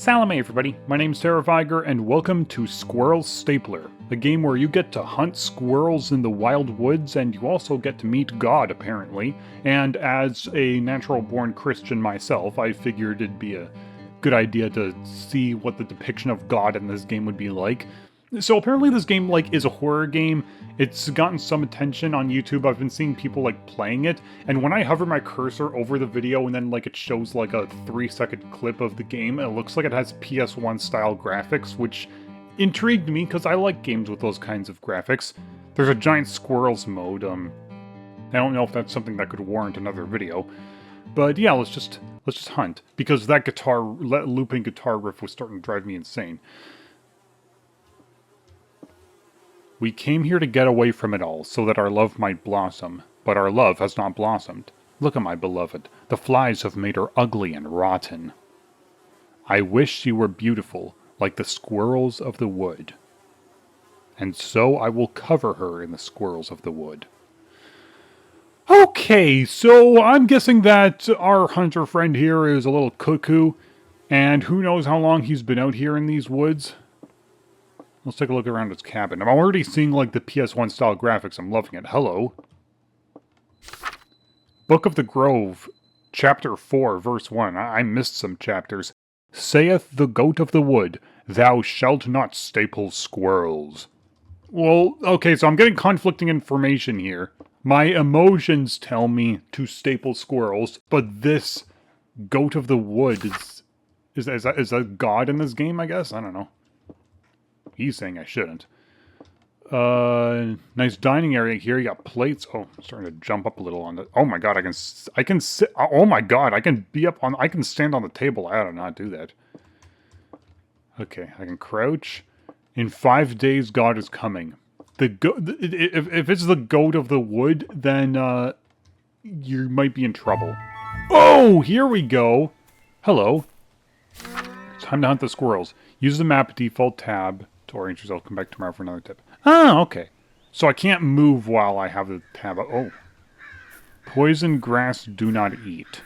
Salome everybody, my name's 𝘸𝘩𝘓𝘵 and welcome to Squirrel Stapler, a game where you get to hunt squirrels in the wild woods and you also get to meet God apparently, and as a natural-born Christian myself, I figured it'd be a good idea to see what the depiction of God in this game would be like. So apparently this game is a horror game. It's gotten some attention on YouTube. I've been seeing people playing it, and when I hover my cursor over the video and then it shows a 3-second clip of the game, it looks like it has PS1 style graphics, which intrigued me because I like games with those kinds of graphics. There's a giant squirrels mode. I don't know if that's something that could warrant another video, but yeah, let's just hunt, because that looping guitar riff was starting to drive me insane. We came here to get away from it all, so that our love might blossom. But our love has not blossomed. Look at my beloved. The flies have made her ugly and rotten. I wish she were beautiful, like the squirrels of the wood. And so I will cover her in the squirrels of the wood. Okay, so I'm guessing that our hunter friend here is a little cuckoo, and who knows how long he's been out here in these woods. Let's take a look around his cabin. I'm already seeing, the PS1 style graphics. I'm loving it. Hello. Book of the Grove, Chapter 4, Verse 1. I missed some chapters. Saith the goat of the wood, thou shalt not staple squirrels. Well, okay, so I'm getting conflicting information here. My emotions tell me to staple squirrels, but this goat of the wood is that God in this game, I guess? I don't know. He's saying I shouldn't. Nice dining area here. You got plates. Oh, I'm starting to jump up a little on the... Oh my god, I can sit... Oh my god, I can be up on... I can stand on the table. I ought to not do that. Okay, I can crouch. In 5 days, God is coming. If it's the goat of the wood, then, you might be in trouble. Oh, here we go. Hello. It's time to hunt the squirrels. Use the map default tab to orient yourself. Come back tomorrow for another tip. Ah, okay. So I can't move while I have the tab. Oh. Poison grass do not eat.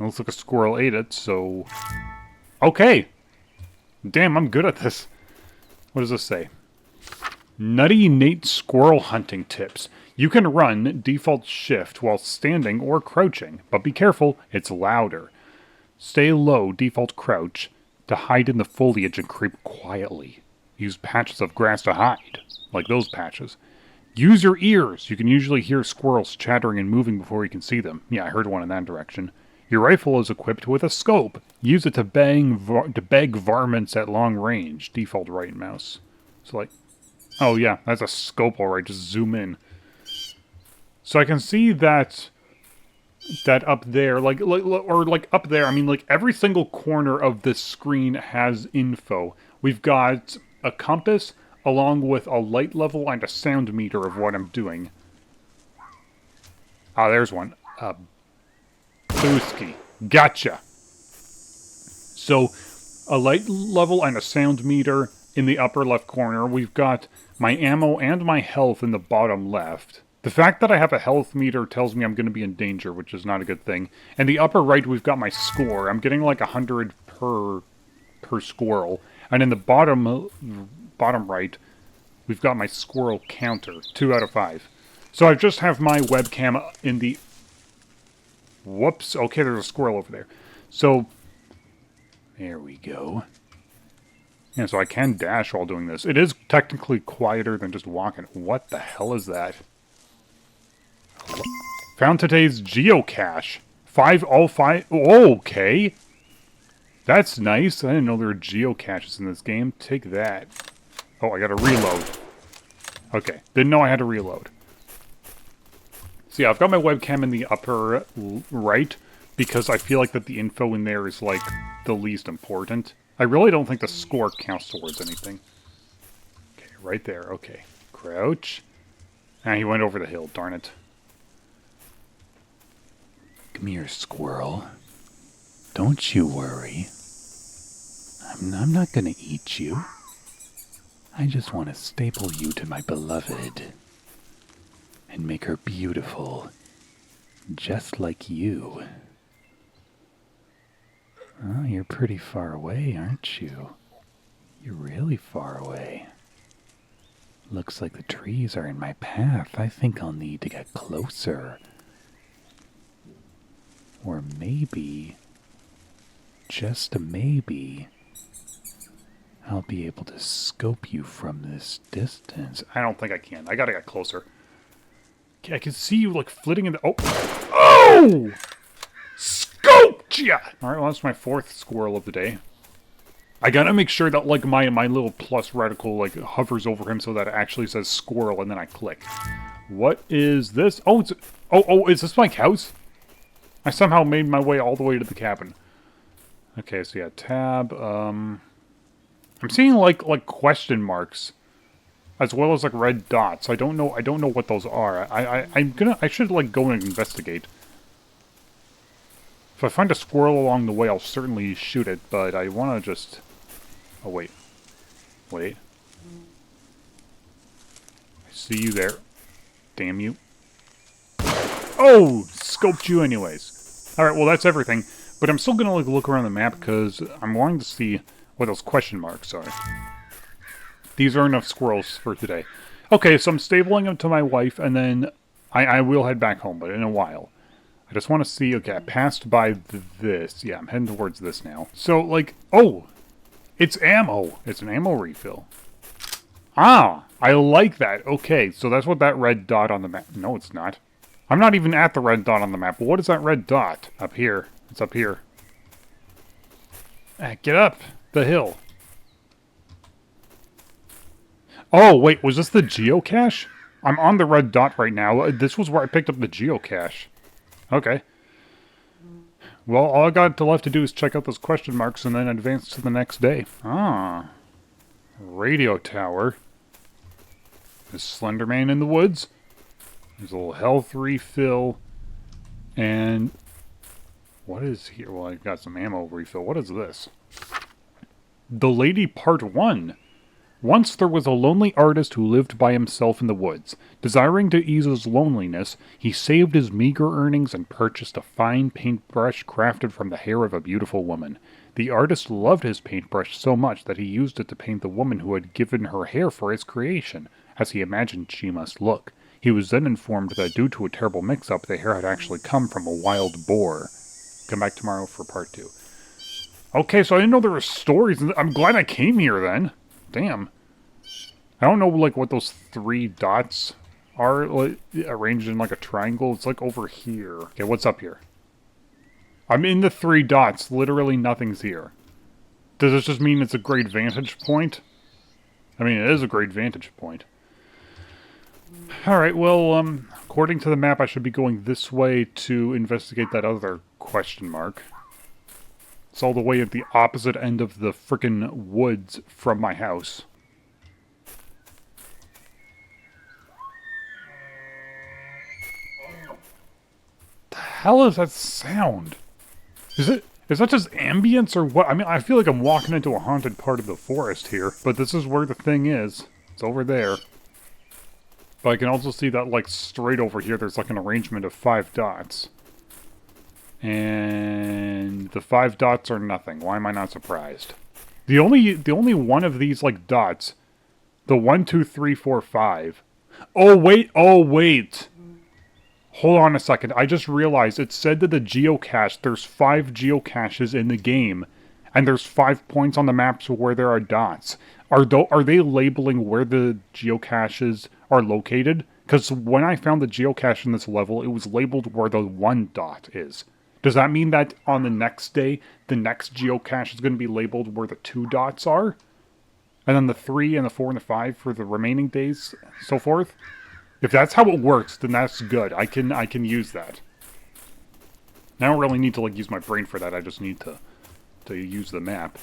It looks like a squirrel ate it, so... Okay. Damn, I'm good at this. What does this say? 𝘦𝘹𝘱𝘦𝘠 squirrel hunting tips. You can run default shift while standing or crouching, but be careful, it's louder. Stay low, default crouch, to hide in the foliage and creep quietly. Use patches of grass to hide, like those patches. Use your ears. You can usually hear squirrels chattering and moving before you can see them. Yeah, I heard one in that direction. Your rifle is equipped with a scope. Use it to beg varmints at long range. Default right mouse. So oh yeah, that's a scope alright, just zoom in. So I can see that up there, up there, I mean, every single corner of this screen has info. We've got a compass, along with a light level and a sound meter of what I'm doing. Ah, there's one. Booski. Gotcha! So, a light level and a sound meter in the upper left corner. We've got my ammo and my health in the bottom left. The fact that I have a health meter tells me I'm going to be in danger, which is not a good thing. And the upper right, we've got my score. I'm getting 100 per squirrel. And in the bottom right, we've got my squirrel counter. 2 out of 5. So I just have my webcam in the... Whoops. Okay, there's a squirrel over there. So, there we go. Yeah, so I can dash while doing this. It is technically quieter than just walking. What the hell is that? Found today's geocache. 5 all 5. Oh, okay. That's nice. I didn't know there were geocaches in this game. Take that. Oh, I gotta reload. Okay. Didn't know I had to reload. So yeah, I've got my webcam in the upper right, because I feel that the info in there is the least important. I really don't think the score counts towards anything. Okay, right there. Okay. Crouch. Ah, he went over the hill. Darn it. Come here, squirrel. Don't you worry. I'm not gonna eat you. I just want to staple you to my beloved. And make her beautiful. Just like you. Oh, you're pretty far away, aren't you? You're really far away. Looks like the trees are in my path. I think I'll need to get closer. Or maybe, just a maybe, I'll be able to scope you from this distance. I don't think I can. I gotta get closer. I can see you, like, flitting in the... Oh! Oh! Scoped ya! Alright, well, that's my 4th squirrel of the day. I gotta make sure that, like, my little plus reticle, like, hovers over him so that it actually says squirrel, and then I click. What is this? Oh, it's... Oh, is this my house? I somehow made my way all the way to the cabin. Okay, so yeah, tab, I'm seeing, like question marks, as well as, like, red dots. I don't know what those are. I should, like, go and investigate. If I find a squirrel along the way, I'll certainly shoot it, but I want to just... Oh, wait. Wait. I see you there. Damn you. Oh! Scoped you anyways. Alright, well, that's everything. But I'm still going to, like, look around the map, because I'm wanting to see what those question marks are. These are enough squirrels for today. Okay, so I'm stabling them to my wife, and then I will head back home, but in a while. I just want to see... Okay, I passed by this. Yeah, I'm heading towards this now. So, like... Oh! It's ammo. It's an ammo refill. Ah! I like that. Okay, so that's what that red dot on the map... No, it's not. I'm not even at the red dot on the map. What is that red dot? Up here. It's up here. Ah, get up the hill. Oh, wait. Was this the geocache? I'm on the red dot right now. This was where I picked up the geocache. Okay. Well, all I got left to do is check out those question marks and then advance to the next day. Ah. Radio tower. There's Slenderman in the woods. There's a little health refill. And... What is here? Well, I've got some ammo refill. What is this? The Lady Part 1. Once there was a lonely artist who lived by himself in the woods. Desiring to ease his loneliness, he saved his meager earnings and purchased a fine paintbrush crafted from the hair of a beautiful woman. The artist loved his paintbrush so much that he used it to paint the woman who had given her hair for his creation, as he imagined she must look. He was then informed that due to a terrible mix-up, the hair had actually come from a wild boar. Come back tomorrow for part 2. Okay, so I didn't know there were stories. I'm glad I came here then. Damn. I don't know, like, what those 3 dots are, like, arranged in, like, a triangle. It's, like, over here. Okay, what's up here? I'm in the 3 dots. Literally nothing's here. Does this just mean it's a great vantage point? I mean, it is a great vantage point. Alright, well, according to the map, I should be going this way to investigate that other question mark. It's all the way at the opposite end of the frickin' woods from my house. The hell is that sound? Is that just ambience or what? I mean, I feel like I'm walking into a haunted part of the forest here, but this is where the thing is. It's over there. But I can also see that, like, straight over here, there's, like, an arrangement of 5 dots. And the 5 dots are nothing. Why am I not surprised? The only one of these, like, dots, the 1, 2, 3, 4, 5. Oh, wait. Oh, wait. Hold on a second. I just realized it said that the geocache, there's 5 geocaches in the game. And there's 5 points on the maps where there are dots. Are they labeling where the geocaches are located? Because when I found the geocache in this level, it was labeled where the 1 dot is. Does that mean that on the next day, the next geocache is going to be labeled where the 2 dots are? And then the 3 and the 4 and the 5 for the remaining days, so forth? If that's how it works, then that's good. I can use that. I don't really need to, like, use my brain for that. I just need to use the map.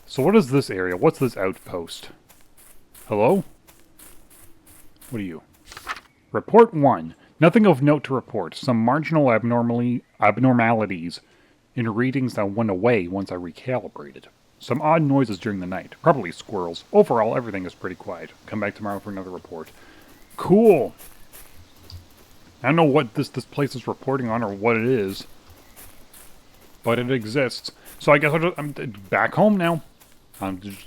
So what is this area? What's this outpost? Hello? What are you? Report 1. Nothing of note to report. Some marginal abnormalities in readings that went away once I recalibrated. Some odd noises during the night. Probably squirrels. Overall, everything is pretty quiet. Come back tomorrow for another report. Cool! I don't know what this place is reporting on or what it is. but it exists. So I guess I'm back home now.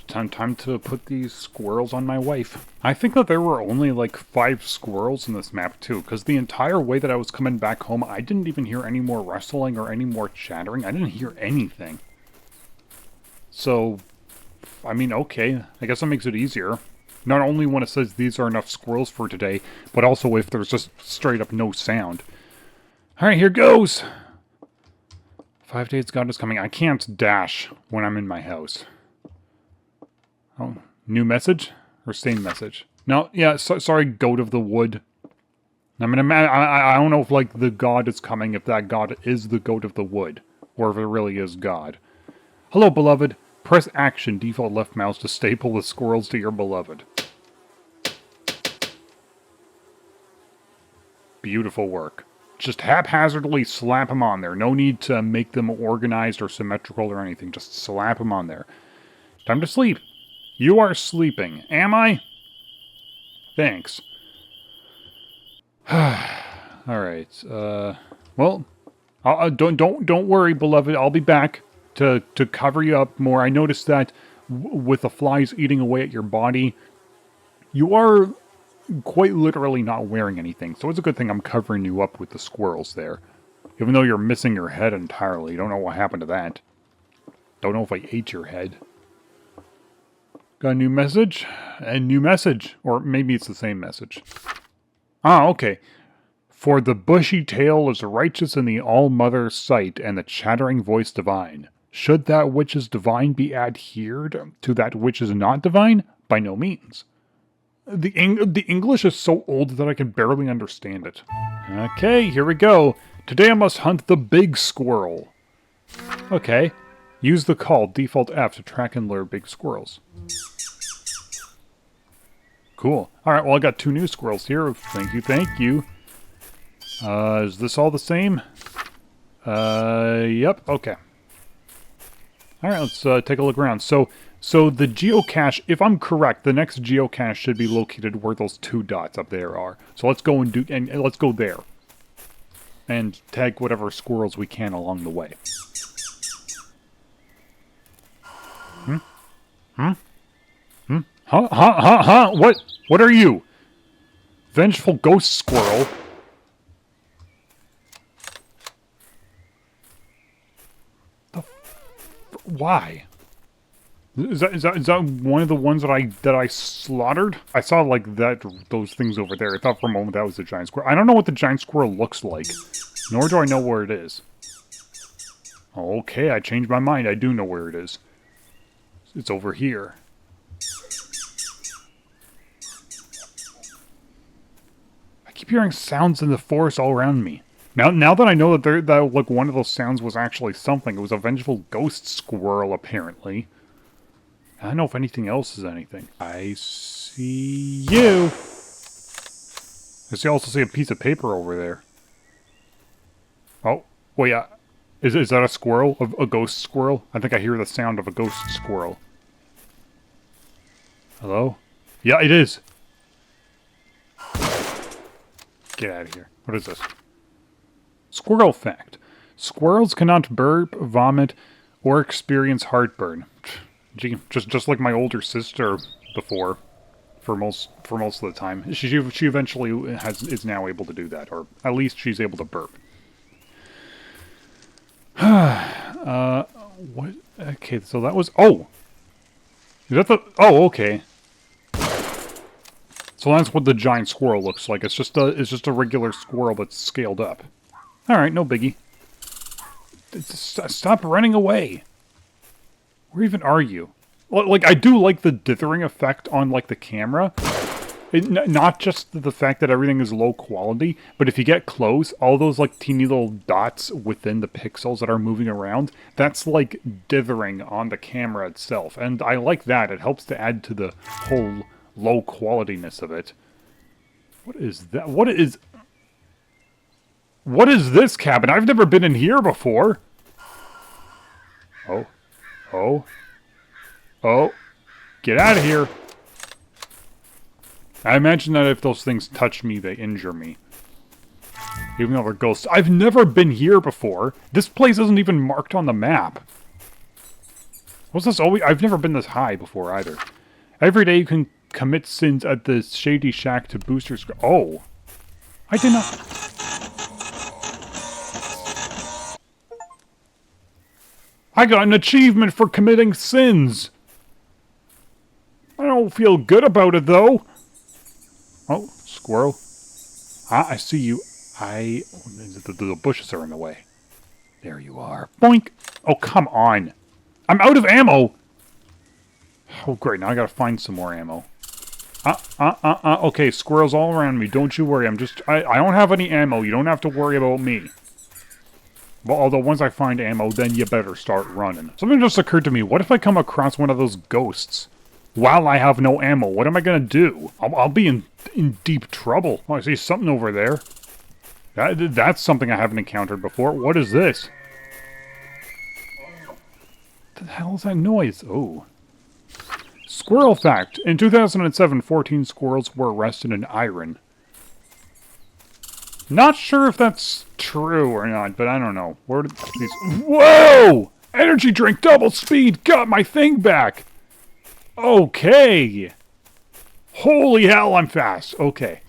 Time to put these squirrels on my wife. I think that there were only like 5 squirrels in this map too, because the entire way that I was coming back home, I didn't even hear any more rustling or any more chattering. I didn't hear anything. So, I mean, okay, I guess that makes it easier. Not only when it says these are enough squirrels for today, but also if there's just straight up no sound. Alright, here goes! 5 days God is coming. I can't dash when I'm in my house. Oh, new message? Or same message? No, yeah, sorry, goat of the wood. I mean, I don't know if, like, the god is coming, if that god is the goat of the wood. Or if it really is God. Hello, beloved. Press action, default left mouse to staple the squirrels to your beloved. Beautiful work. Just haphazardly slap them on there. No need to make them organized or symmetrical or anything. Just slap them on there. Time to sleep. You are sleeping. Am I? Thanks. Alright. Well, don't worry, beloved. I'll be back to cover you up more. I noticed that with the flies eating away at your body, you are quite literally not wearing anything. So it's a good thing I'm covering you up with the squirrels there. Even though you're missing your head entirely. Don't know what happened to that. Don't know if I ate your head. Got a new message? A new message. Or maybe it's the same message. Ah, okay. For the bushy tail is righteous in the All-Mother's sight, and the chattering voice divine. Should that which is divine be adhered to that which is not divine? By no means. The English is so old that I can barely understand it. Okay, here we go. Today I must hunt the big squirrel. Okay. Use the call, default F, to track and lure big squirrels. Cool. Alright, well I got 2 new squirrels here. Thank you, thank you. Is this all the same? Yep, okay. Alright, let's take a look around. So the geocache, if I'm correct, the next geocache should be located where those 2 dots up there are. So let's go and let's go there. And tag whatever squirrels we can along the way. Huh? What are you? Vengeful ghost squirrel? Why? Is that one of the ones that I slaughtered? I saw like those things over there. I thought for a moment that was the giant squirrel. I don't know what the giant squirrel looks like, nor do I know where it is. Okay, I changed my mind. I do know where it is. It's over here. I keep hearing sounds in the forest all around me. Now that I know that like one of those sounds was actually something, it was a vengeful ghost squirrel apparently. I don't know if anything else is anything. I see you. I also see a piece of paper over there. Oh, well, yeah. Is that a squirrel? A ghost squirrel? I think I hear the sound of a ghost squirrel. Hello? Yeah, it is. Get out of here. What is this? Squirrel fact. Squirrels cannot burp, vomit, or experience heartburn. Gee, just like my older sister before, for most of the time. She eventually is now able to do that, or at least she's able to burp. What? Okay, so that was... Oh! Is that the... Oh, okay. So that's what the giant squirrel looks like. It's just a regular squirrel that's scaled up. Alright, no biggie. Stop running away! Where even are you? Like, I do like the dithering effect on, like, the camera. Not just the fact that everything is low quality, but if you get close, all those, like, teeny little dots within the pixels that are moving around, that's, like, dithering on the camera itself. And I like that. It helps to add to the whole low qualityness of it. What is that? What is this cabin? I've never been in here before. Oh. Get out of here. I imagine that if those things touch me, they injure me. Even though they're ghosts. I've never been here before. This place isn't even marked on the map. What's this always? I've never been this high before either. Every day you can commit sins at the Shady Shack to boost your score. Oh. I did not... I got an achievement for committing sins. I don't feel good about it, though. Oh, squirrel. Ah, I see you. The bushes are in the way. There you are. Boink. Oh, come on. I'm out of ammo. Oh, great. Now I gotta find some more ammo. Okay, squirrels all around me. Don't you worry. I don't have any ammo. You don't have to worry about me. Well, although once I find ammo, then you better start running. Something just occurred to me. What if I come across one of those ghosts while I have no ammo? What am I gonna do? I'll be in deep trouble. Oh, I see something over there. That's something I haven't encountered before. What is this? What the hell is that noise? Oh. Squirrel fact. In 2007, 14 squirrels were arrested in Iran. Not sure if that's true or not, but I don't know. Where did these... Whoa! Energy drink double speed! Got my thing back! Okay! Holy hell, I'm fast! Okay.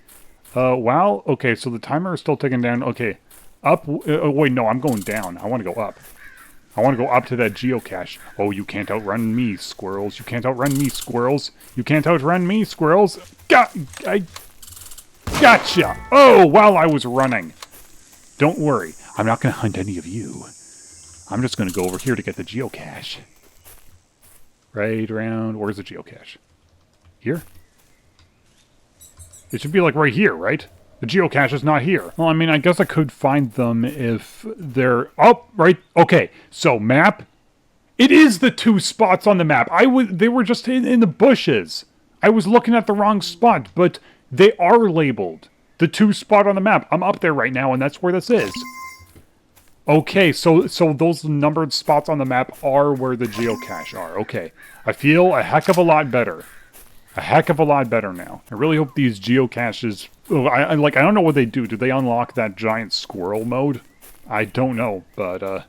Wow. Okay, so the timer is still ticking down. Okay. Up... oh, wait, no, I'm going down. I want to go up. I want to go up to that geocache. Oh, you can't outrun me, squirrels. You can't outrun me, squirrels. You can't outrun me, squirrels. Gotcha! Oh, while I was running. Don't worry. I'm not going to hunt any of you. I'm just going to go over here to get the geocache. Right around... Where's the geocache? Here? It should be like right here, right? The geocache is not here. Well, I mean, I guess I could find them if they're... Oh, right. Okay, so map. It is the two spots on the map. They were just in the bushes. I was looking at the wrong spot, but they are labeled. The two spot on the map. I'm up there right now, and that's where this is. Okay, so those numbered spots on the map are where the geocache are. Okay, I feel a heck of a lot better. A heck of a lot better now. I really hope these geocaches... Oh, I don't know what they do. Do they unlock that giant squirrel mode? I don't know, but,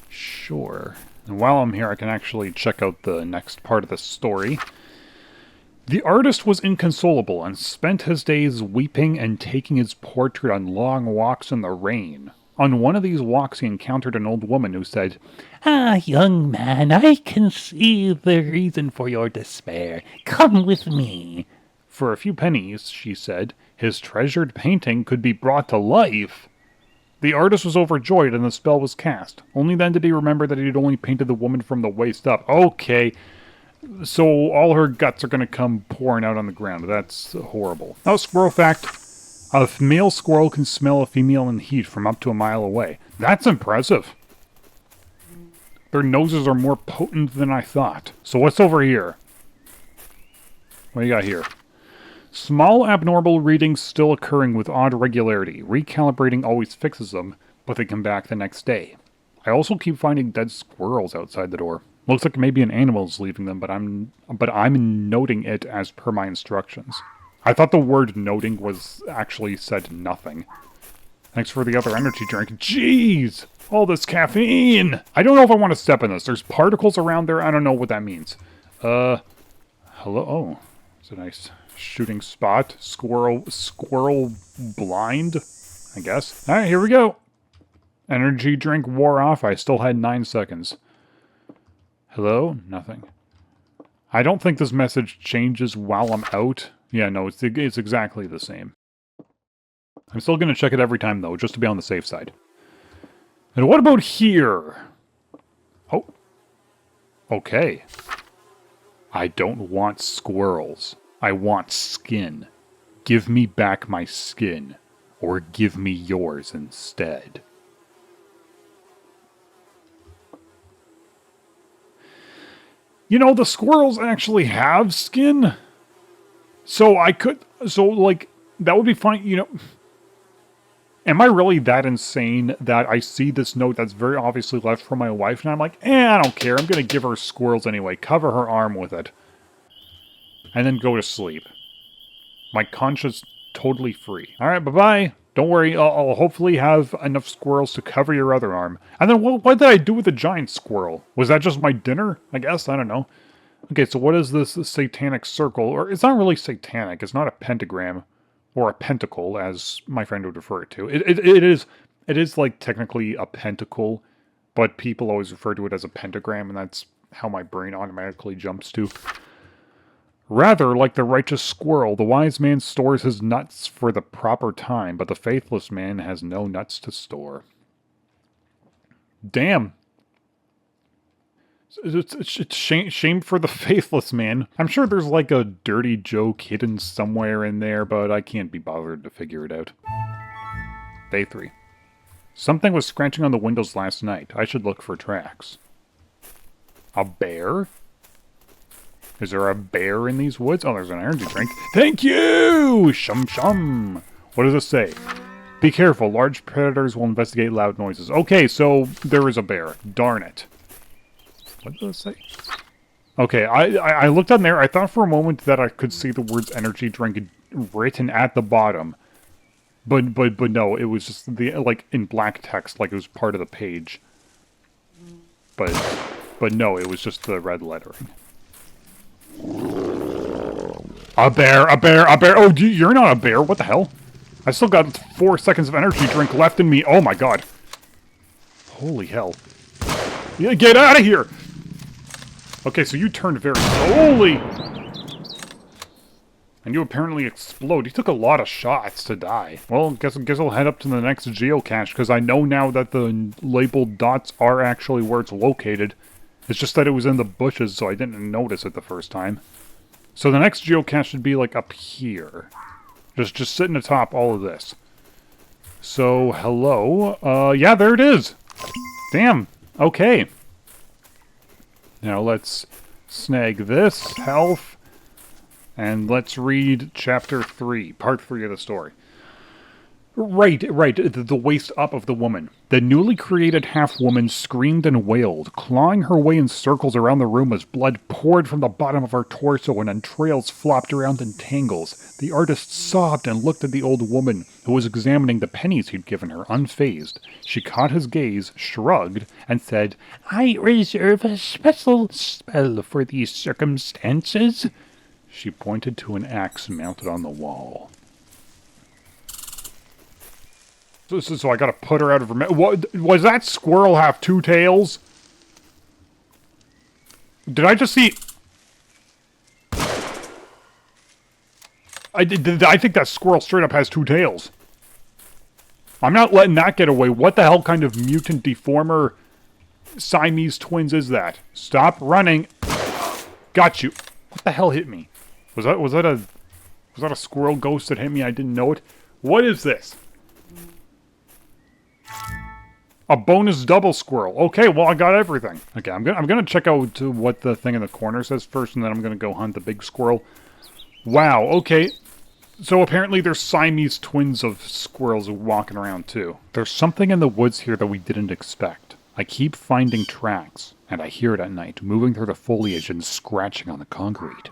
sure. And while I'm here, I can actually check out the next part of the story. The artist was inconsolable and spent his days weeping and taking his portrait on long walks in the rain. On one of these walks, he encountered an old woman who said, "Ah, young man, I can see the reason for your despair. Come with me." For a few pennies, she said, his treasured painting could be brought to life. The artist was overjoyed and the spell was cast. Only then did he remember that he had only painted the woman from the waist up. Okay, so all her guts are going to come pouring out on the ground. That's horrible. Now, squirrel fact. A male squirrel can smell a female in heat from up to a mile away. That's impressive. Their noses are more potent than I thought. So what's over here? What do you got here? Small abnormal readings still occurring with odd regularity. Recalibrating always fixes them, but they come back the next day. I also keep finding dead squirrels outside the door. Looks like maybe an animal is leaving them, but I'm noting it as per my instructions. I thought the word noting was actually said nothing. Thanks for the other energy drink. Jeez! All this caffeine! I don't know if I want to step in this. There's particles around there. I don't know what that means. Hello? Oh, it's a nice shooting spot. Squirrel blind, I guess. Alright, here we go. Energy drink wore off. I still had 9 seconds. Hello? Nothing. I don't think this message changes while I'm out. Yeah, no, it's exactly the same. I'm still going to check it every time, though, just to be on the safe side. And what about here? Oh. Okay. I don't want squirrels. I want skin. Give me back my skin. Or give me yours instead. You know, the squirrels actually have skin. So that would be fine, you know. Am I really that insane that I see this note that's very obviously left from my wife, and I'm like, I don't care, I'm gonna give her squirrels anyway, cover her arm with it. And then go to sleep. My conscience totally free. Alright, bye-bye. Don't worry, I'll hopefully have enough squirrels to cover your other arm. And then what did I do with the giant squirrel? Was that just my dinner? I guess, I don't know. Okay, so what is this satanic circle? Or it's not really satanic, it's not a pentagram. Or a pentacle, as my friend would refer it to. It is like technically a pentacle, but people always refer to it as a pentagram, and that's how my brain automatically jumps to. Rather, like the righteous squirrel, the wise man stores his nuts for the proper time, but the faithless man has no nuts to store. Damn. It's shame for the faithless man. I'm sure there's like a dirty joke hidden somewhere in there, but I can't be bothered to figure it out. Day 3. Something was scratching on the windows last night. I should look for tracks. A bear? Is there a bear in these woods? Oh, there's an energy drink. Thank you! Shum shum. What does it say? Be careful. Large predators will investigate loud noises. Okay, so there is a bear. Darn it. What does it say? Okay, I looked on there. I thought for a moment that I could see the words energy drink written at the bottom. But no, it was just like in black text, like it was part of the page. But no, it was just the red lettering. A bear, a bear, a bear. Oh, you're not a bear. What the hell? I still got 4 seconds of energy drink left in me. Oh my god. Holy hell. Yeah, get out of here! Okay, so you turned very slowly. And you apparently explode. You took a lot of shots to die. Well, guess I'll head up to the next geocache, because I know now that the labeled dots are actually where it's located. It's just that it was in the bushes, so I didn't notice it the first time. So the next geocache should be, like, up here. Just sitting atop all of this. So, hello. Yeah, there it is. Damn. Okay. Now let's snag this, health, and let's read chapter 3, part 3 of the story. Right, the waist up of the woman. The newly created half-woman screamed and wailed, clawing her way in circles around the room as blood poured from the bottom of her torso and entrails flopped around in tangles. The artist sobbed and looked at the old woman, who was examining the pennies he'd given her, unfazed. She caught his gaze, shrugged, and said, I reserve a special spell for these circumstances. She pointed to an axe mounted on the wall. So I gotta put her out of her... What, was that squirrel have 2 tails? Did I just see... I think that squirrel straight up has 2 tails. I'm not letting that get away. What the hell kind of mutant deformer Siamese twins is that? Stop running. Got you. What the hell hit me? Was that a squirrel ghost that hit me? I didn't know it. What is this? A bonus double squirrel. Okay, well I got everything. Okay, I'm gonna check out what the thing in the corner says first, and then I'm gonna go hunt the big squirrel. Wow. Okay. So apparently there's Siamese twins of squirrels walking around too. There's something in the woods here that we didn't expect. I keep finding tracks, and I hear it at night, moving through the foliage and scratching on the concrete.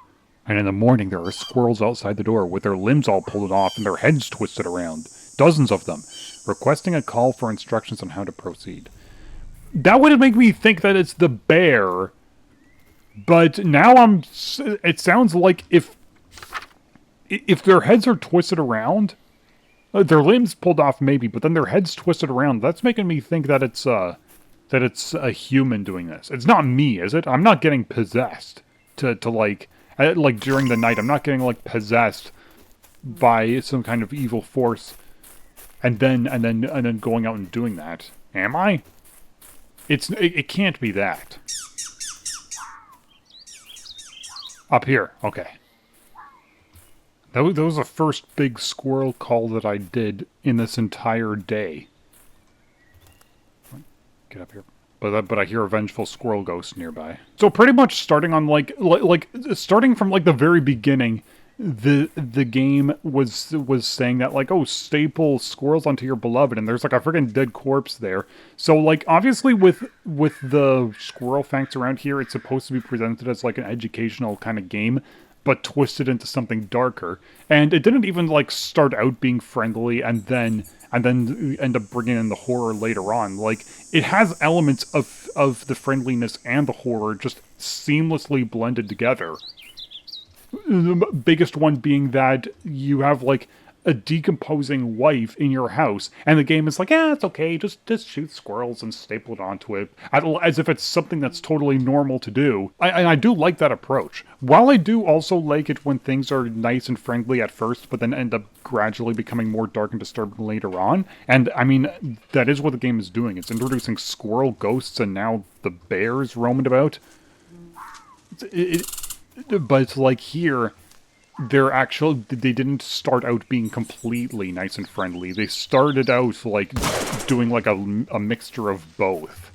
And in the morning there are squirrels outside the door with their limbs all pulled off and their heads twisted around. Dozens of them, requesting a call for instructions on how to proceed. That would make me think that it's the bear, but now it sounds like if their heads are twisted around, their limbs pulled off maybe, but then their heads twisted around, that's making me think that it's a human doing this. It's not me, is it? I'm not getting possessed to like during the night. I'm not getting like possessed by some kind of evil force. And then going out and doing that. Am I? It can't be that. Up here. Okay. That was the first big squirrel call that I did in this entire day. Get up here. But I hear a vengeful squirrel ghost nearby. So pretty much starting on starting from like the very beginning, the game was saying that like, oh, staple squirrels onto your beloved, and there's like a freaking dead corpse there. So like obviously with the squirrel facts around here, it's supposed to be presented as like an educational kind of game, but twisted into something darker. And it didn't even like start out being friendly and then end up bringing in the horror later on. Like, it has elements of the friendliness and the horror just seamlessly blended together. The biggest one being that you have like a decomposing wife in your house, and the game is like, yeah, it's okay, just shoot squirrels and staple it onto it, as if it's something that's totally normal to do. And I do like that approach. While I do also like it when things are nice and friendly at first, but then end up gradually becoming more dark and disturbing later on, and I mean, that is what the game is doing. It's introducing squirrel ghosts and now the bears roaming about. But like here, they didn't start out being completely nice and friendly. They started out like doing like a mixture of both.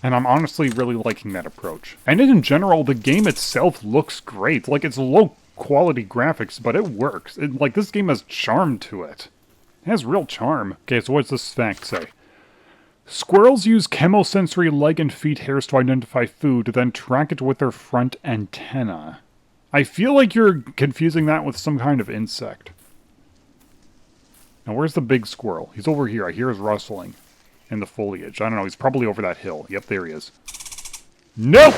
And I'm honestly really liking that approach. And in general, the game itself looks great. Like, it's low quality graphics, but it works. Like, this game has charm to it. It has real charm. Okay, so what's this fact say? Squirrels use chemosensory leg and feet hairs to identify food, then track it with their front antenna. I feel like you're confusing that with some kind of insect. Now, where's the big squirrel? He's over here. I hear his rustling in the foliage. I don't know. He's probably over that hill. Yep, there he is. Nope!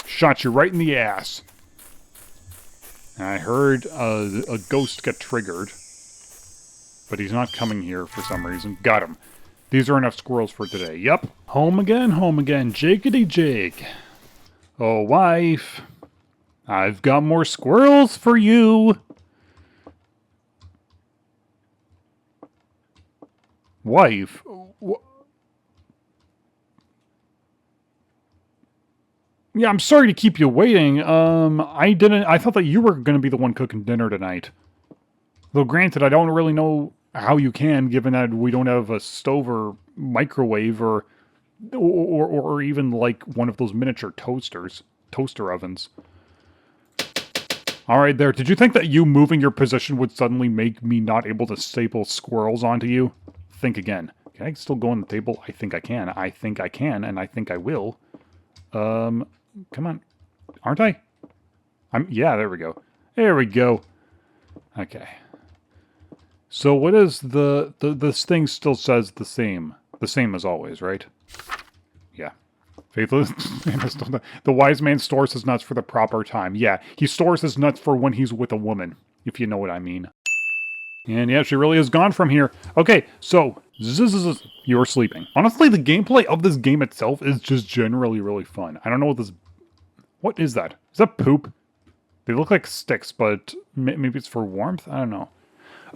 Shot you right in the ass. And I heard a ghost get triggered. But he's not coming here for some reason. Got him. These are enough squirrels for today. Yep. Home again, Jakety Jake. Oh, wife. I've got more squirrels for you. Wife? Yeah, I'm sorry to keep you waiting. I thought that you were going to be the one cooking dinner tonight. Though granted, I don't really know how you can, given that we don't have a stove or microwave or even like one of those miniature toaster ovens. All right, there. Did you think that you moving your position would suddenly make me not able to staple squirrels onto you? Think again. Can I still go on the table? I think I can. I think I can, and I think I will. Come on. Aren't I? Yeah, there we go. There we go. Okay. So what is this thing still says the same. The same as always, right? Yeah. Faithless. The wise man stores his nuts for the proper time. Yeah, he stores his nuts for when he's with a woman, if you know what I mean. And yeah, she really is gone from here. Okay, so, you're sleeping. Honestly, the gameplay of this game itself is just generally really fun. I don't know what is that? Is that poop? They look like sticks, but maybe it's for warmth? I don't know.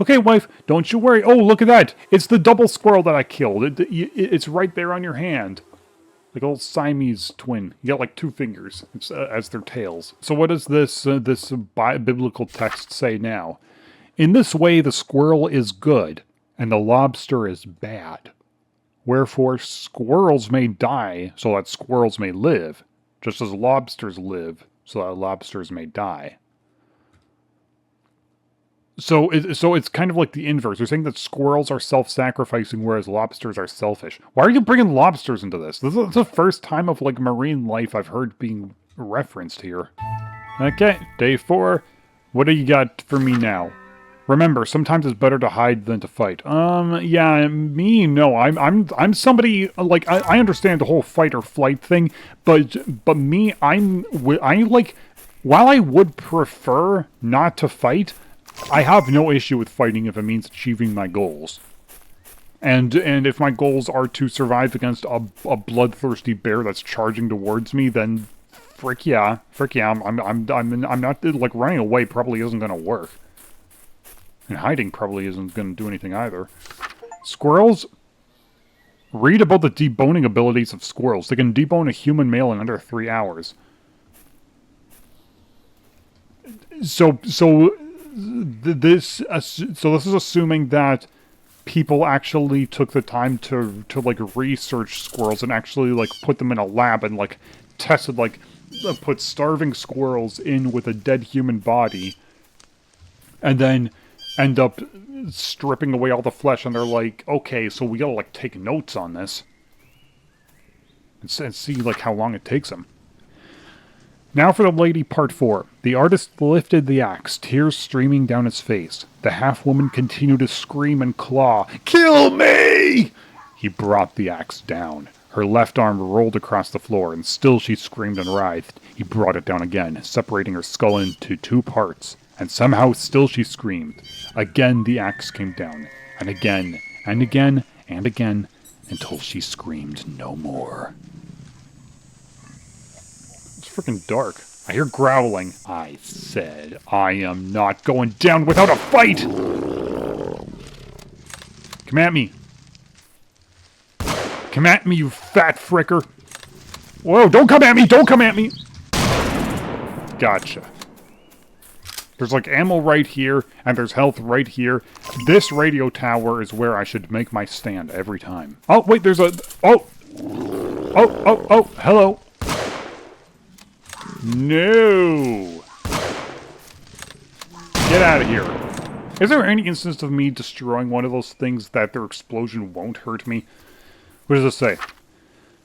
Okay, wife, don't you worry. Oh, look at that. It's the double squirrel that I killed. It's right there on your hand. Like old Siamese twin. You got like two fingers as their tails. So what does this biblical text say now? In this way the squirrel is good, and the lobster is bad. Wherefore squirrels may die, so that squirrels may live, just as lobsters live, so that lobsters may die. So it's kind of like the inverse. They're saying that squirrels are self-sacrificing, whereas lobsters are selfish. Why are you bringing lobsters into this? This is the first time of like marine life I've heard being referenced here. Okay, day 4. What do you got for me now? Remember, sometimes it's better to hide than to fight. Yeah, me, no. I'm somebody, like, I understand the whole fight or flight thing, but me, I like, while I would prefer not to fight, I have no issue with fighting if it means achieving my goals. And if my goals are to survive against a bloodthirsty bear that's charging towards me, then frick yeah. I'm not, like, running away probably isn't gonna work. And hiding probably isn't gonna do anything either. Squirrels? Read about the deboning abilities of squirrels. They can debone a human male in under 3 hours. So this is assuming that people actually took the time to like research squirrels and actually like put them in a lab and like tested, like put starving squirrels in with a dead human body and then end up stripping away all the flesh, and they're like, okay, so we gotta like take notes on this and see like how long it takes them. Now for the lady part 4. The artist lifted the axe, tears streaming down his face. The half-woman continued to scream and claw. Kill me! He brought the axe down. Her left arm rolled across the floor, and still she screamed and writhed. He brought it down again, separating her skull into 2 parts. And somehow still she screamed. Again the axe came down, and again, and again, and again, until she screamed no more. It's freaking dark. I hear growling. I said, I am not going down without a fight! Come at me. Come at me, you fat fricker. Whoa, don't come at me! Don't come at me! Gotcha. There's like ammo right here, and there's health right here. This radio tower is where I should make my stand every time. Oh, wait, there's a... Oh! Oh, hello. No! Get out of here. Is there any instance of me destroying one of those things that their explosion won't hurt me? What does this say?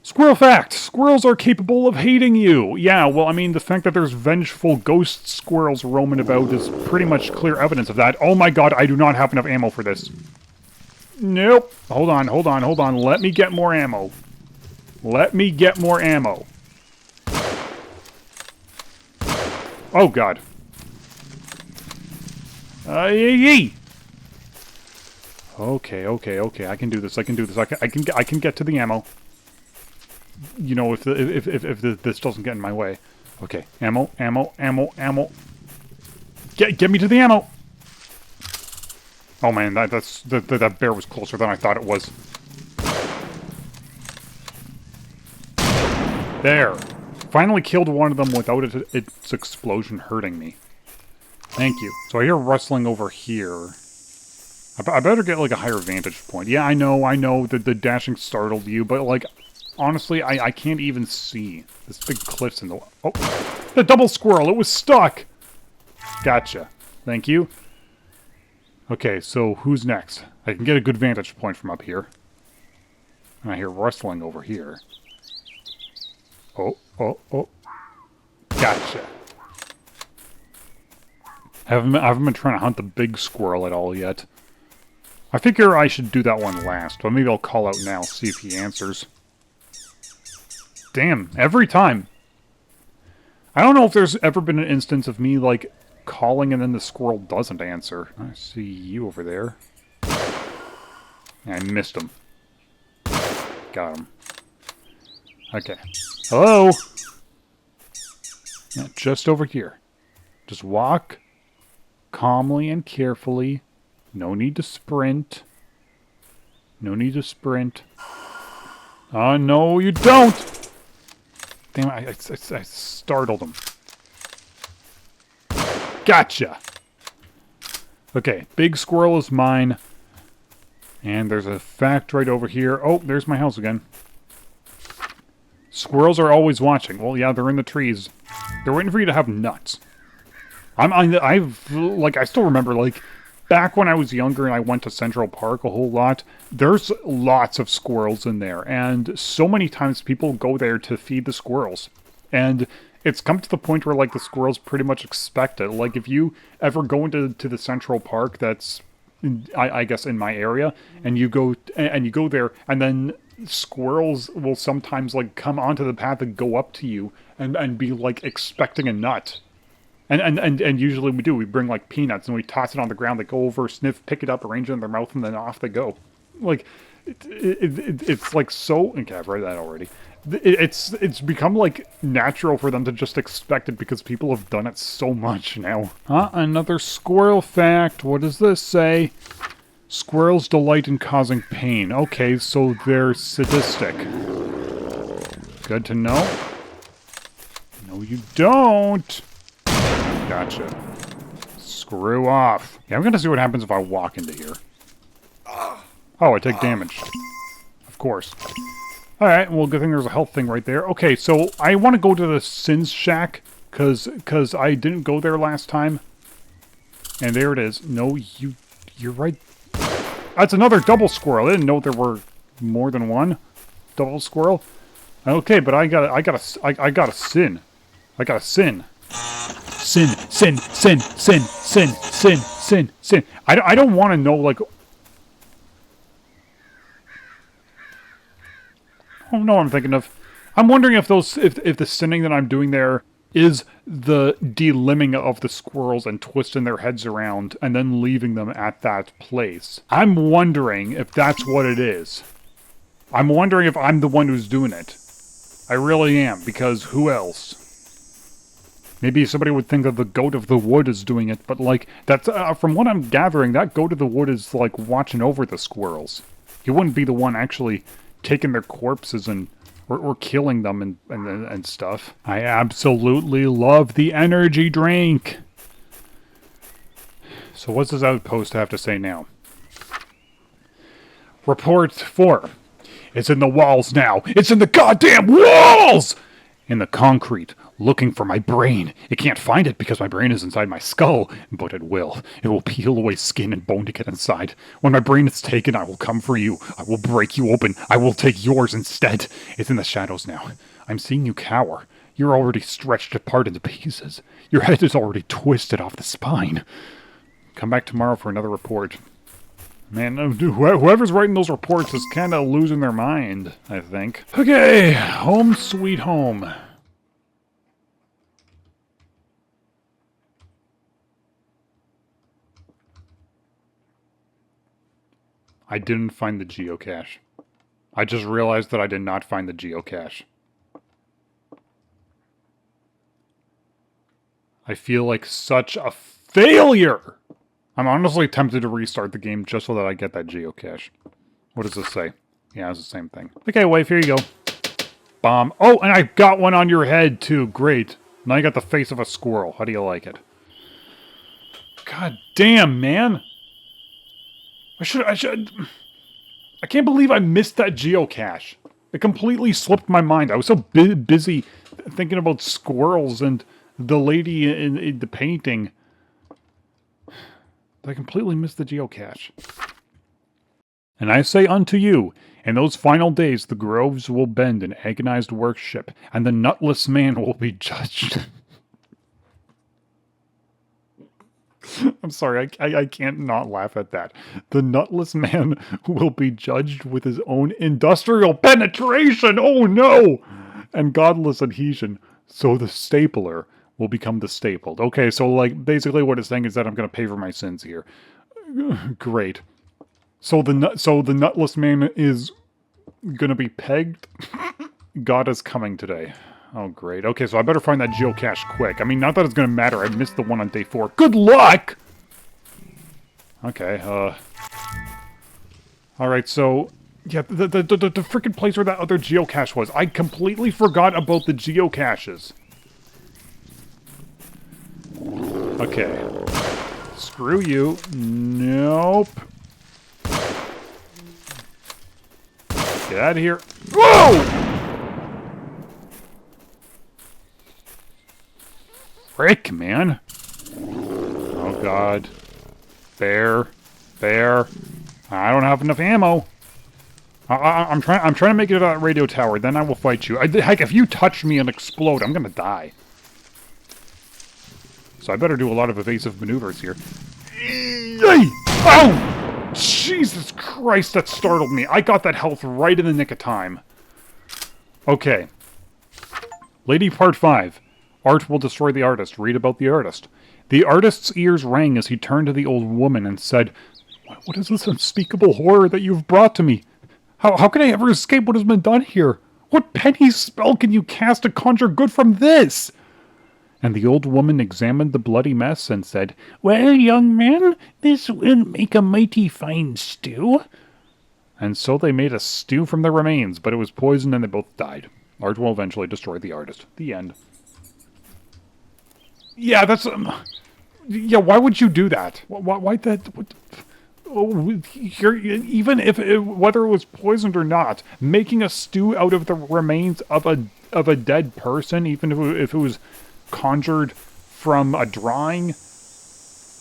Squirrel fact! Squirrels are capable of hating you! Yeah, well, I mean, the fact that there's vengeful ghost squirrels roaming about is pretty much clear evidence of that. Oh my god, I do not have enough ammo for this. Nope. Hold on. Let me get more ammo. Let me get more ammo. Oh god. Yee! Okay. I can do this. I can get to the ammo. You know, if this doesn't get in my way. Okay, ammo. Get me to the ammo. Oh man, that bear was closer than I thought it was. There. Finally killed one of them without its explosion hurting me. Thank you. So I hear rustling over here. I better get, like, a higher vantage point. Yeah, I know that the dashing startled you, but, like, honestly, I can't even see. This big cliff's in the... Oh! The double squirrel! It was stuck! Gotcha. Thank you. Okay, so who's next? I can get a good vantage point from up here. And I hear rustling over here. Oh. Gotcha. I haven't been trying to hunt the big squirrel at all yet. I figure I should do that one last, but maybe I'll call out now, see if he answers. Damn, every time. I don't know if there's ever been an instance of me, like, calling and then the squirrel doesn't answer. I see you over there. I missed him. Got him. Okay. Hello? Yeah, just over here. Just walk calmly and carefully. No need to sprint. No need to sprint. Oh, no, you don't! Damn it, I startled him. Gotcha! Okay, big squirrel is mine. And there's a fact right over here. Oh, there's my house again. Squirrels are always watching. Well, yeah, they're in the trees. They're waiting for you to have nuts. I still remember, like, back when I was younger and I went to Central Park a whole lot, there's lots of squirrels in there. And so many times people go there to feed the squirrels. And it's come to the point where, like, the squirrels pretty much expect it. Like, if you ever go into the Central Park that's, I guess, in my area, and you go there, and then squirrels will sometimes, like, come onto the path and go up to you and be, like, expecting a nut. And usually we do. We bring, like, peanuts, and we toss it on the ground. They go over, sniff, pick it up, arrange it in their mouth, and then off they go. Like, it's like so... Okay, I've read that already. It's become, like, natural for them to just expect it because people have done it so much now. Another squirrel fact. What does this say? Squirrels delight in causing pain. Okay, so they're sadistic. Good to know. No, you don't. Gotcha. Screw off. Yeah, I'm gonna see what happens if I walk into here. Oh, I take damage. Of course. Alright, well, good thing there's a health thing right there. Okay, so I want to go to the Sins Shack, because I didn't go there last time. And there it is. No, you're right. That's another double squirrel. I didn't know there were more than one double squirrel. Okay, but I got a sin. I gotta sin. Sin, sin, sin, sin, sin, sin, sin, sin. I don't want to know, like... Oh, no, I'm thinking of... I'm wondering if those, if the sinning that I'm doing there is the delimbing of the squirrels and twisting their heads around and then leaving them at that place. I'm wondering if that's what it is. I'm wondering if I'm the one who's doing it. I really am, because who else? Maybe somebody would think that the goat of the wood is doing it, but like, that's, from what I'm gathering, that goat of the wood is like watching over the squirrels. He wouldn't be the one actually taking their corpses and or killing them and stuff. I absolutely love the energy drink. So what's this outpost have to say now? Report 4. It's in the walls now. It's in the goddamn walls! In the concrete, looking for my brain. It can't find it because my brain is inside my skull, but it will. It will peel away skin and bone to get inside. When my brain is taken, I will come for you. I will break you open. I will take yours instead. It's in the shadows now. I'm seeing you cower. You're already stretched apart into pieces. Your head is already twisted off the spine. Come back tomorrow for another report. Man, whoever's writing those reports is kind of losing their mind, I think. Okay, home sweet home. I didn't find the geocache. I just realized that I did not find the geocache. I feel like such a failure! I'm honestly tempted to restart the game just so that I get that geocache. What does this say? Yeah, it's the same thing. Okay, wife, here you go. Bomb. Oh, and I got one on your head, too. Great. Now you got the face of a squirrel. How do you like it? God damn, man. I can't believe I missed that geocache. It completely slipped my mind. I was so busy thinking about squirrels and the lady in the painting. I completely missed the geocache. And I say unto you, in those final days the groves will bend in agonized worship, and the nutless man will be judged. I'm sorry, I can't not laugh at that. The nutless man will be judged with his own industrial penetration! Oh no! And godless adhesion, so the stapler will become the stapled. Okay, so like basically what it's saying is that I'm going to pay for my sins here. Great. So the nutless man is going to be pegged. God is coming today. Oh great. Okay, so I better find that geocache quick. I mean, not that it's going to matter. I missed the one on day 4. Good luck. Okay. All right. So yeah, the freaking place where that other geocache was. I completely forgot about the geocaches. Okay. Screw you. Nope. Get out of here. Whoa! Frick, man. Oh, God. Bear. Bear. I don't have enough ammo. I'm trying to make it to that radio tower. Then I will fight you. Heck, if you touch me and explode, I'm gonna die. So I better do a lot of evasive maneuvers here. Oh! Jesus Christ, that startled me. I got that health right in the nick of time. Okay. Lady Part 5. Art will destroy the artist. Read about the artist. The artist's ears rang as he turned to the old woman and said, "What is this unspeakable horror that you've brought to me? How can I ever escape what has been done here? What penny spell can you cast to conjure good from this?" And the old woman examined the bloody mess and said, "Well, young man, this will make a mighty fine stew." And so they made a stew from the remains, but it was poisoned and they both died. Art will eventually destroy the artist. The end. Yeah, that's... yeah, why would you do that? Why that... What, oh, even if whether it was poisoned or not, making a stew out of the remains of a dead person, even if it was conjured from a drawing,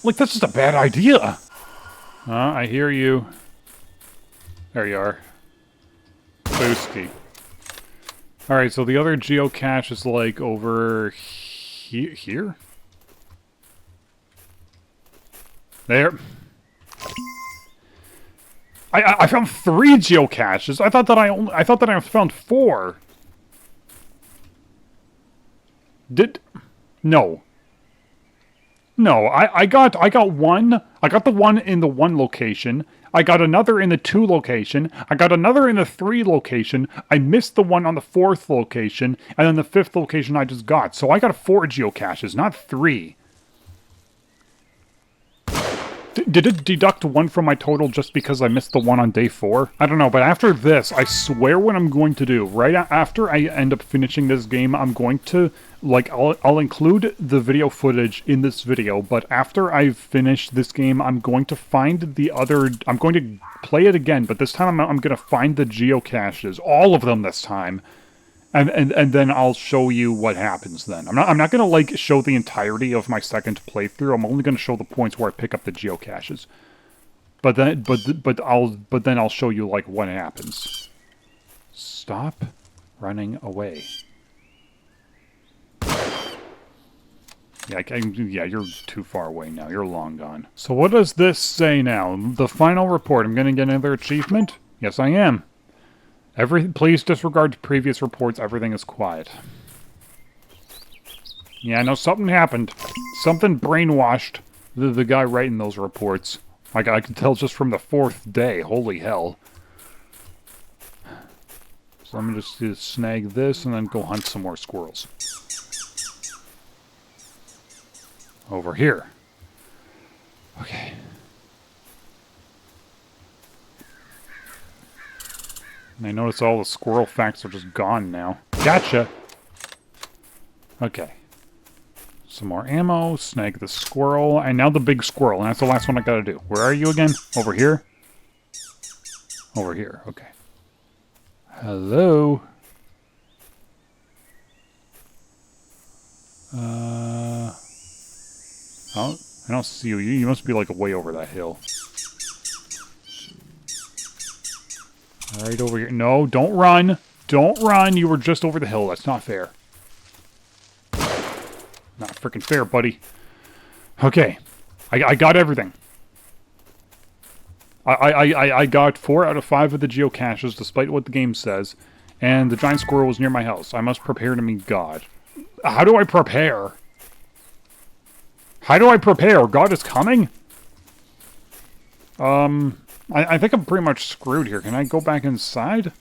like, that's just a bad idea. I hear you. There you are. Boosty. Alright, so the other geocache is like over here? There. I found 3 geocaches. I thought that I found 4. No. No, I got one. I got the one in the 1 location. I got another in the 2 location. I got another in the 3 location. I missed the one on the 4th location, and then the 5th location I just got. So I got 4 geocaches, not 3. Did it deduct 1 from my total just because I missed the one on day 4? I don't know, but after this, I swear what I'm going to do. Right after I end up finishing this game, I'm going to, like, I'll include the video footage in this video, but after I've finished this game, I'm going to find the other... I'm going to play it again, but this time I'm going to find the geocaches. All of them this time. And then I'll show you what happens then. I'm not gonna like show the entirety of my second playthrough. I'm only gonna show the points where I pick up the geocaches. But then I'll show you like what happens. Stop running away. Yeah, you're too far away now. You're long gone. So what does this say now? The final report. I'm gonna get another achievement? Yes, I am. Please disregard previous reports. Everything is quiet. Yeah, I know something happened. Something brainwashed the guy writing those reports. Like, I can tell just from the 4th day. Holy hell. So I'm just going to snag this and then go hunt some more squirrels. Over here. Okay. And I notice all the squirrel facts are just gone now. Gotcha! Okay. Some more ammo, snag the squirrel, and now the big squirrel, and that's the last one I gotta do. Where are you again? Over here? Over here, okay. Hello? Oh, I don't see you. You must be like way over that hill. Right over here. No, don't run. Don't run. You were just over the hill. That's not fair. Not freaking fair, buddy. Okay. I got everything. I got 4 out of 5 of the geocaches, despite what the game says. And the giant squirrel was near my house. I must prepare to meet God. How do I prepare? How do I prepare? God is coming? I think I'm pretty much screwed here. Can I go back inside?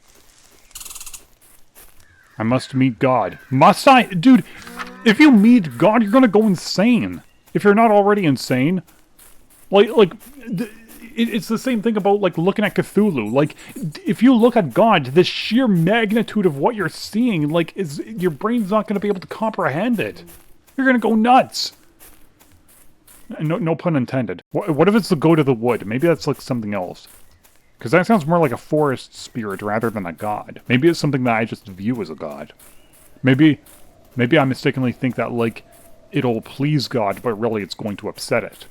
I must meet God. Must I? Dude, if you meet God, you're gonna go insane. If you're not already insane. It's the same thing about, like, looking at Cthulhu. Like, if you look at God, the sheer magnitude of what you're seeing, like, your brain's not gonna be able to comprehend it. You're gonna go nuts. No pun intended. What if it's the goat of the wood? Maybe that's like something else. Because that sounds more like a forest spirit rather than a god. Maybe it's something that I just view as a god. Maybe I mistakenly think that, like, it'll please God, but really it's going to upset it.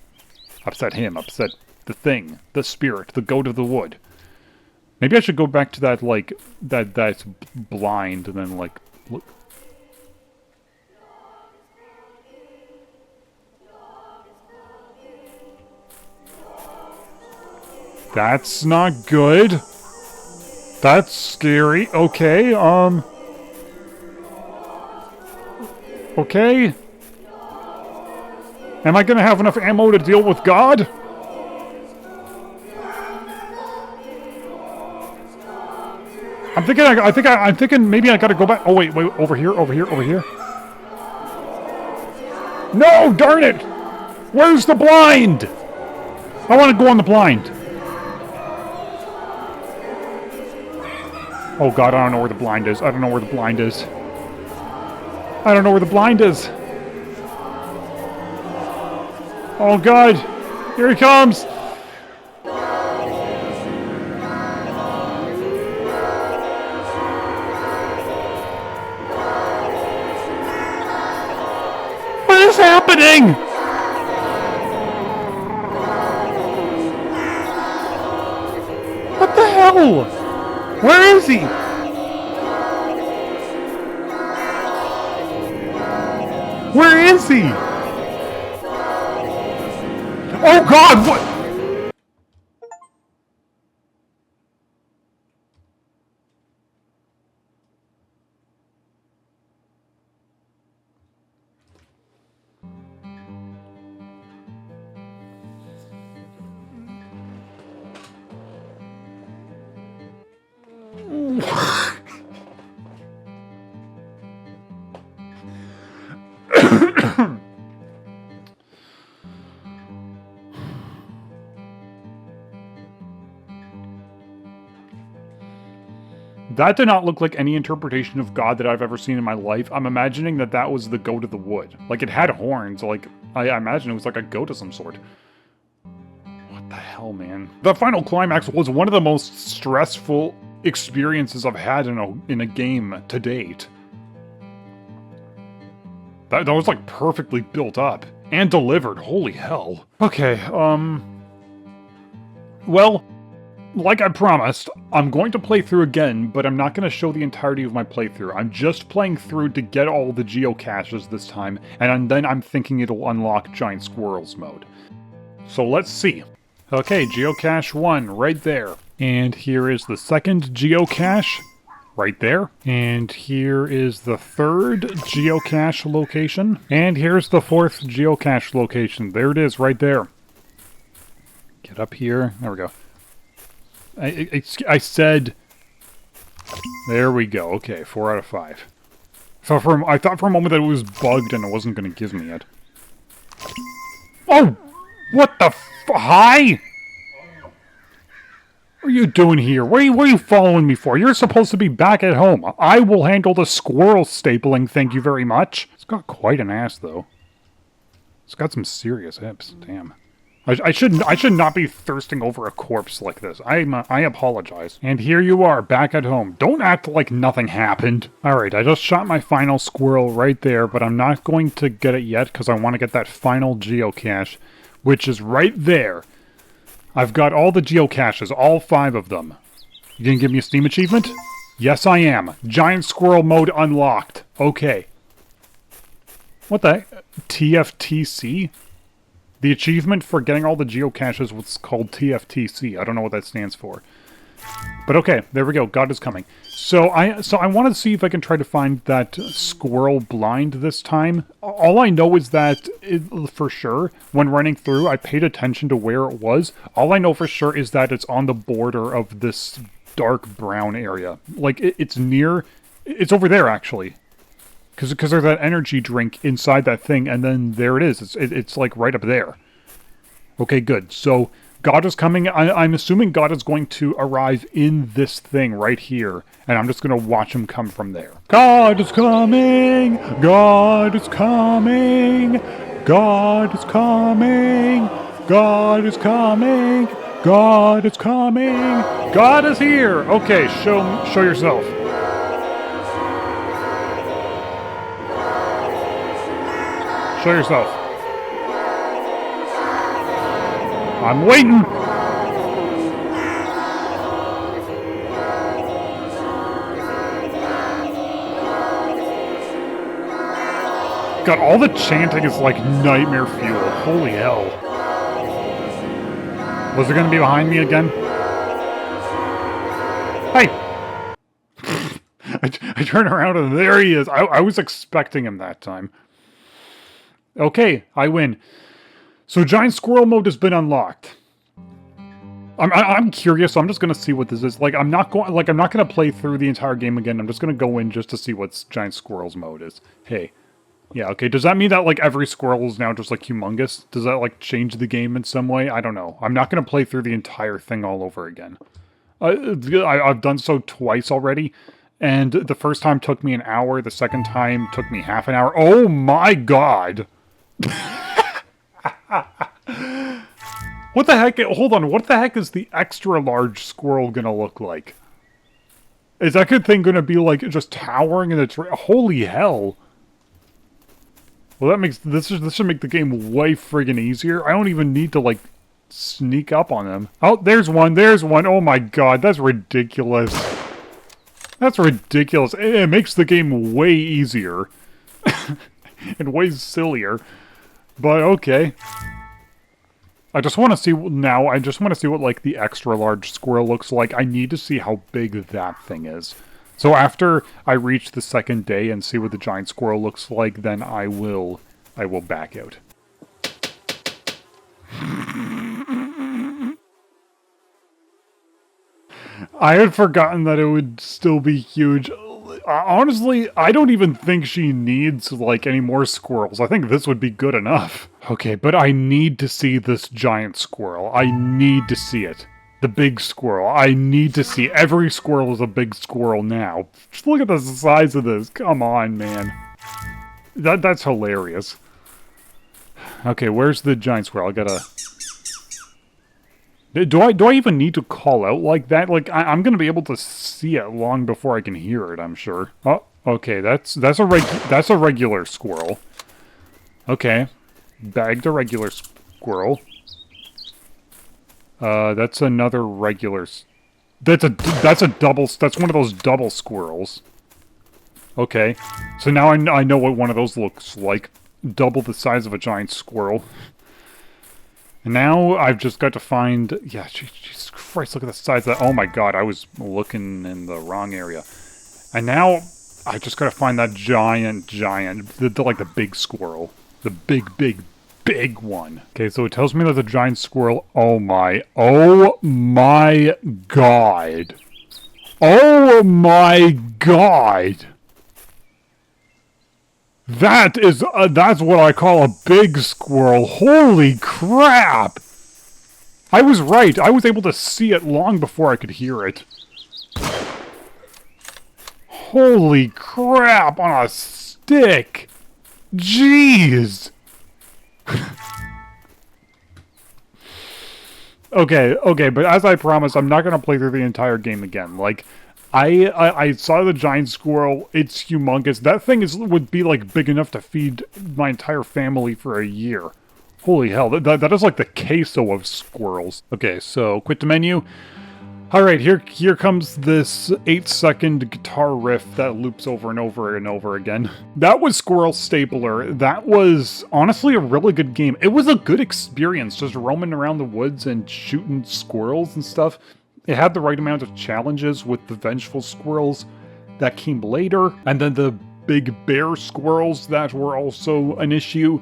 Upset him, upset the thing, the spirit, the goat of the wood. Maybe I should go back to that, like, that's blind and then, like, look. That's not good. That's scary. Okay, okay. Am I gonna have enough ammo to deal with God? I'm thinking maybe I gotta go back. Oh wait, over here. No, darn it! Where's the blind? I want to go on the blind. Oh god, I don't know where the blind is. I don't know where the blind is. Oh god! Here he comes! What is happening? What the hell? Where is he? Where is he? Oh God, what? That did not look like any interpretation of God that I've ever seen in my life. I'm imagining that that was the goat of the wood. Like, it had horns. Like, I imagine it was like a goat of some sort. What the hell, man? The final climax was one of the most stressful experiences I've had in a game to date. That was, like, perfectly built up. And delivered. Holy hell. Okay, well, like I promised, I'm going to play through again, but I'm not going to show the entirety of my playthrough. I'm just playing through to get all the geocaches this time, and then I'm thinking it'll unlock Giant Squirrels mode. So let's see. Okay, geocache 1, right there. And here is the second geocache, right there. And here is the third geocache location. And here's the fourth geocache location. There it is, right there. Get up here. There we go. I said... There we go. Okay, 4 out of 5. So I thought for a moment that it was bugged and it wasn't going to give me it. Oh! What the Hi? What are you doing here? What are you following me for? You're supposed to be back at home. I will handle the squirrel stapling, thank you very much. It's got quite an ass, though. It's got some serious hips. Damn. I should not be thirsting over a corpse like this. I apologize. And here you are, back at home. Don't act like nothing happened. Alright, I just shot my final squirrel right there, but I'm not going to get it yet because I want to get that final geocache, which is right there. I've got all the geocaches, all 5 of them. You gonna give me a Steam achievement? Yes, I am. Giant Squirrel mode unlocked. Okay. What the heck? TFTC? The achievement for getting all the geocaches was called TFTC. I don't know what that stands for. But okay, there we go. God is coming. So I want to see if I can try to find that squirrel blind this time. All I know is that, for sure, when running through, I paid attention to where it was. All I know for sure is that it's on the border of this dark brown area. Like, it's near... It's over there, actually. Because there's that energy drink inside that thing, and then there it is. It's like right up there. Okay, good. So God is coming. I'm assuming God is going to arrive in this thing right here, and I'm just going to watch him come from there. God is coming! God is coming! God is coming! God is coming! God is coming! God is here! Okay, show yourself. Show yourself. I'm waiting! God, all the chanting is like nightmare fuel. Holy hell. Was it gonna be behind me again? Hey! I turn around and there he is. I was expecting him that time. Okay, I win. So Giant Squirrel mode has been unlocked. I'm curious, so I'm just gonna see what this is. Like, I'm not gonna play through the entire game again. I'm just gonna go in just to see what Giant Squirrel's mode is. Hey. Yeah, okay, does that mean that, like, every squirrel is now just, like, humongous? Does that, like, change the game in some way? I don't know. I'm not gonna play through the entire thing all over again. I've done so twice already. And the first time took me an hour. The second time took me half an hour. Oh my god! What the heck? Hold on, what the heck is the extra large squirrel gonna look like? Is that good thing gonna be, like, just towering in its... Holy hell! Well, that makes... This should make the game way friggin' easier. I don't even need to, like, sneak up on them. Oh, there's one, there's one! Oh my god, that's ridiculous. That's ridiculous. It makes the game way easier. and way sillier. But okay. I just want to see now. I just want to see what like the extra large squirrel looks like. I need to see how big that thing is. So after I reach the second day and see what the giant squirrel looks like, then I will back out. I had forgotten that it would still be huge. Honestly, I don't even think she needs, like, any more squirrels. I think this would be good enough. Okay, but I need to see this giant squirrel. I need to see it. The big squirrel. I need to see. Every squirrel is a big squirrel now. Just look at the size of this. Come on, man. That's hilarious. Okay, where's the giant squirrel? I gotta... Do I even need to call out like that? Like, I'm gonna be able to see it long before I can hear it, I'm sure. Oh, okay, that's a regular squirrel. Okay. Bagged a regular squirrel. That's another regular... That's a double... That's one of those double squirrels. Okay. So now I know what one of those looks like. Double the size of a giant squirrel. And now I've just got to find... Yeah, Jesus Christ, look at the size of that. Oh my god, I was looking in the wrong area. And now I just got to find that giant, like the big squirrel. The big one. Okay, so it tells me that the giant squirrel... Oh my god. Oh my god. That's what I call a big squirrel. Holy crap! I was right. I was able to see it long before I could hear it. Holy crap on a stick! Jeez! Okay, but as I promised, I'm not gonna play through the entire game again. Like, I saw the giant squirrel. It's humongous. That thing would be like big enough to feed my entire family for a year. Holy hell, that is like the queso of squirrels. Okay, so quit the menu. Alright, here comes this 8-second guitar riff that loops over and over and over again. That was Squirrel Stapler. That was honestly a really good game. It was a good experience just roaming around the woods and shooting squirrels and stuff. It had the right amount of challenges with the vengeful squirrels that came later, and then the big bear squirrels that were also an issue,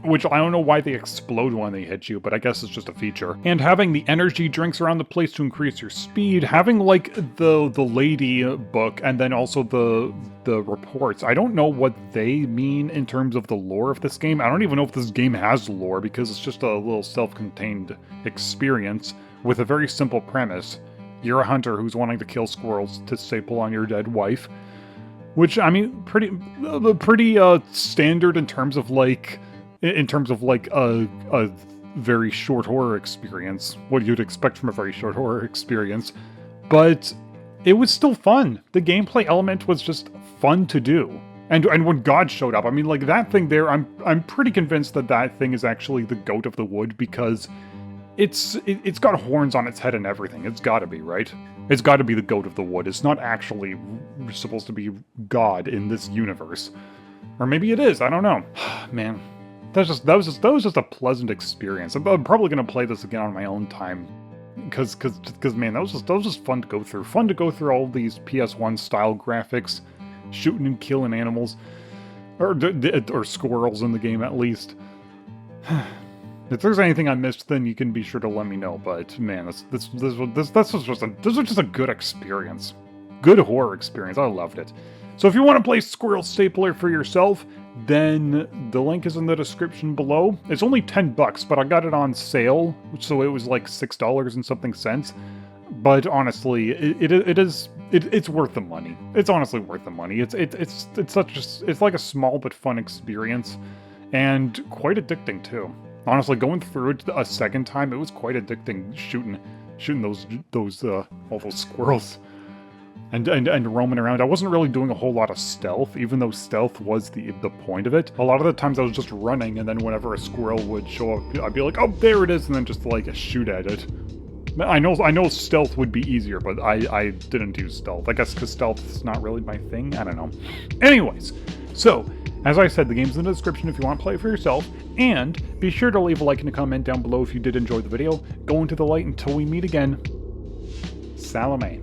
which I don't know why they explode when they hit you, but I guess it's just a feature. And having the energy drinks around the place to increase your speed, having like the lady book, and then also the reports. I don't know what they mean in terms of the lore of this game. I don't even know if this game has lore, because it's just a little self-contained experience with a very simple premise. You're a hunter who's wanting to kill squirrels to staple on your dead wife. Which, I mean, pretty standard in terms of like a very short horror experience. What you'd expect from a very short horror experience. But it was still fun. The gameplay element was just fun to do. And when God showed up, I mean, like, that thing there, I'm pretty convinced that thing is actually the goat of the wood, because it's got horns on its head and everything. It's gotta be, right? It's gotta be the goat of the wood. It's not actually supposed to be God in this universe. Or maybe it is, I don't know. Man, that was just a pleasant experience. I'm probably gonna play this again on my own time. Because man, that was just fun to go through. Fun to go through all these PS1 style graphics, shooting and killing animals. Or squirrels in the game, at least. If there's anything I missed, then you can be sure to let me know. But man, this was just a good experience, good horror experience. I loved it. So if you want to play Squirrel Stapler for yourself, then the link is in the description below. It's only $10, but I got it on sale, so it was like $6 and something cents. But honestly, it's worth the money. It's honestly worth the money. It's like a small but fun experience, and quite addicting too. Honestly, going through it a second time, it was quite addicting shooting all those squirrels and roaming around. I wasn't really doing a whole lot of stealth, even though stealth was the point of it. A lot of the times I was just running, and then whenever a squirrel would show up, I'd be like, oh, there it is, and then just like shoot at it. I know stealth would be easier, but I didn't do stealth. I guess because stealth is not really my thing. I don't know. Anyways, so As I said, the game's in the description if you want to play it for yourself, and be sure to leave a like and a comment down below if you did enjoy the video. Go into the light until we meet again. Salome.